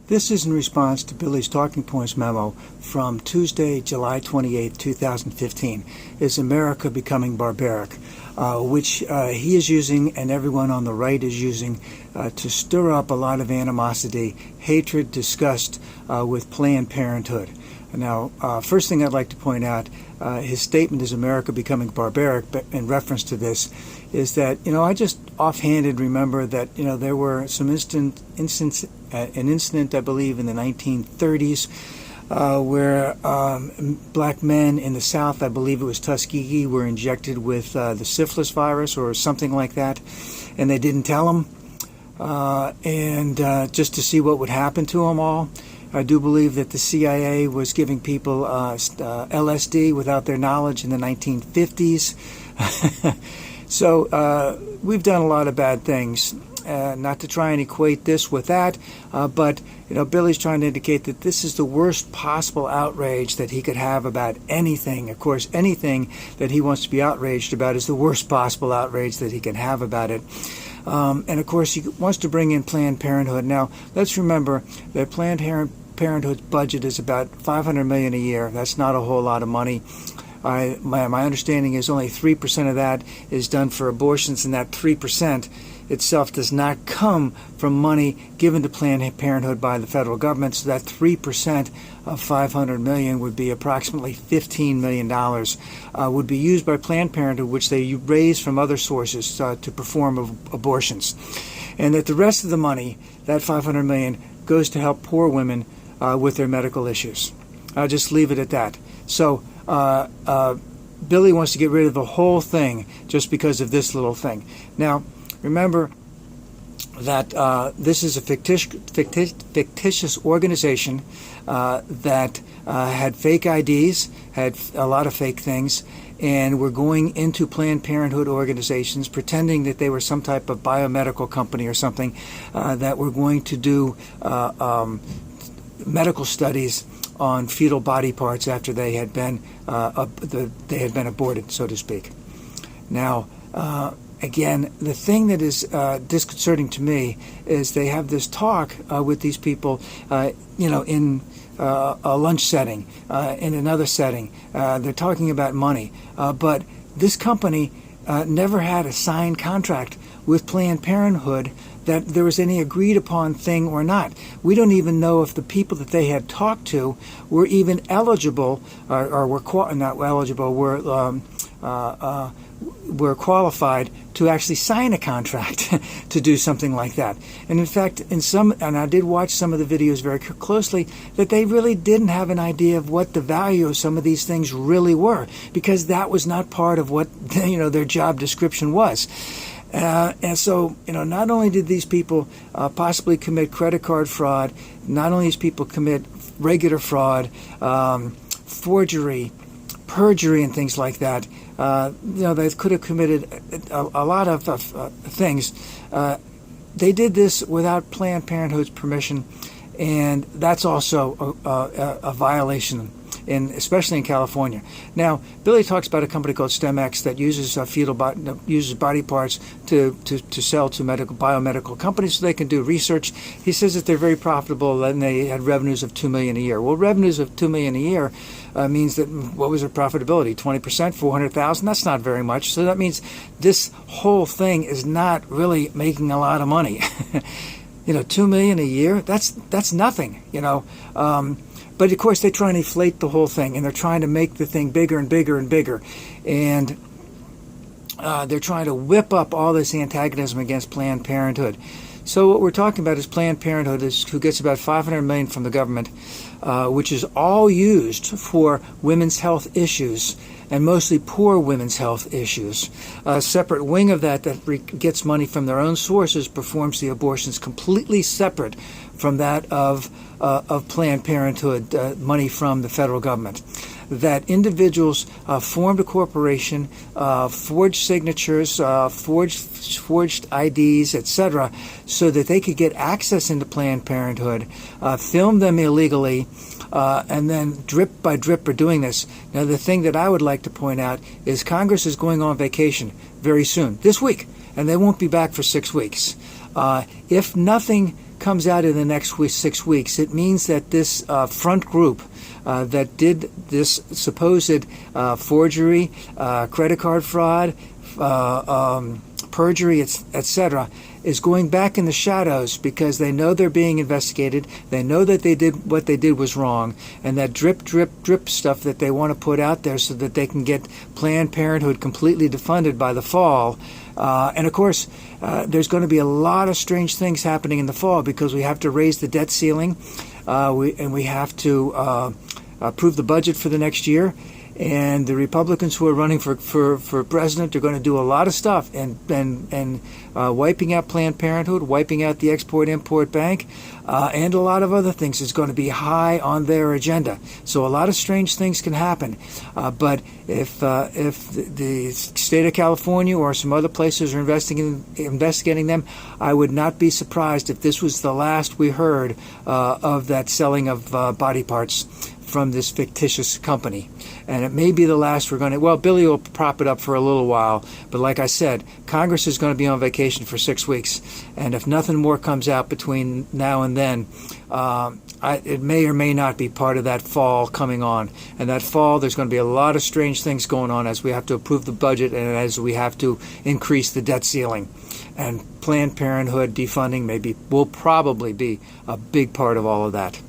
This is in response to Billy's Talking Points memo from Tuesday, July 28, 2015. Is America becoming barbaric? Which he is using and everyone on the right is using to stir up a lot of animosity, hatred, disgust with Planned Parenthood. Now, first thing I'd like to point out, his statement, is America becoming barbaric, in reference to this, is that, I just offhanded remember that, there were some an incident, I believe, in the 1930s where black men in the South, I believe it was Tuskegee, were injected with the syphilis virus or something like that, and they didn't tell them, and just to see what would happen to them all. I do believe that the CIA was giving people LSD without their knowledge in the 1950s. So we've done a lot of bad things. Not to try and equate this with that, but Billy's trying to indicate that this is the worst possible outrage that he could have about anything. Of course, anything that he wants to be outraged about is the worst possible outrage that he can have about it. And of course, he wants to bring in Planned Parenthood. Now, let's remember that Planned Parenthood's budget is about $500 million a year. That's not a whole lot of money. My understanding is only 3% of that is done for abortions, and that 3% itself does not come from money given to Planned Parenthood by the federal government. So that 3% of $500 million would be approximately $15 million would be used by Planned Parenthood, which they raise from other sources to perform abortions. And that the rest of the money, that $500 million, goes to help poor women with their medical issues. I'll just leave it at that. So Billy wants to get rid of the whole thing just because of this little thing. Now, remember that this is a fictitious organization that had fake IDs, had a lot of fake things, and were going into Planned Parenthood organizations pretending that they were some type of biomedical company or something that were going to do medical studies on fetal body parts after they had been aborted, so to speak. Now, again, the thing that is disconcerting to me is they have this talk with these people, in a lunch setting, in another setting. They're talking about money, but this company never had a signed contract with Planned Parenthood that there was any agreed upon thing or not. We don't even know if the people that they had talked to were even eligible, or were not eligible, were qualified to actually sign a contract to do something like that. And in fact, and I did watch some of the videos very closely, that they really didn't have an idea of what the value of some of these things really were, because that was not part of what their job description was. And so, not only did these people possibly commit credit card fraud, not only these people commit regular fraud, forgery, perjury, and things like that. They could have committed a lot of things. They did this without Planned Parenthood's permission, and that's also a violation, especially in California. Now, Billy talks about a company called StemX that uses uses body parts to sell to biomedical companies so they can do research. He says that they're very profitable and they had revenues of $2 million a year. Well, revenues of $2 million a year means that, what was their profitability? 20%, $400,000? That's not very much. So that means this whole thing is not really making a lot of money. $2 million a year? That's nothing. But of course, they try and inflate the whole thing, and they're trying to make the thing bigger and bigger and bigger, and they're trying to whip up all this antagonism against Planned Parenthood. So what we're talking about is Planned Parenthood, who gets about $500 million from the government, which is all used for women's health issues, and mostly poor women's health issues. A separate wing of that gets money from their own sources performs the abortions completely separate from that of Planned Parenthood, money from the federal government. That individuals formed a corporation, forged signatures, forged IDs, etc., so that they could get access into Planned Parenthood, film them illegally, and then drip by drip are doing this. Now, the thing that I would like to point out is Congress is going on vacation very soon, this week, and they won't be back for 6 weeks. If nothing comes out in the next 6 weeks, it means that this front group that did this supposed forgery, credit card fraud, perjury, etc., is going back in the shadows because they know they're being investigated. They know that what they did was wrong, and that drip, drip, drip stuff that they want to put out there so that they can get Planned Parenthood completely defunded by the fall. And of course, there's going to be a lot of strange things happening in the fall because we have to raise the debt ceiling, we have to approve the budget for the next year. And the Republicans who are running for president are going to do a lot of stuff and wiping out Planned Parenthood, wiping out the Export-Import Bank, and a lot of other things is going to be high on their agenda. So a lot of strange things can happen. But if the state of California or some other places are investigating them, I would not be surprised if this was the last we heard of that selling of body parts from this fictitious company. And it may be the last we're going to... Well, Billy will prop it up for a little while, but like I said, Congress is going to be on vacation for 6 weeks, and if nothing more comes out between now and then, it may or may not be part of that fall coming on. And that fall, there's going to be a lot of strange things going on as we have to approve the budget and as we have to increase the debt ceiling. And Planned Parenthood defunding will probably be a big part of all of that.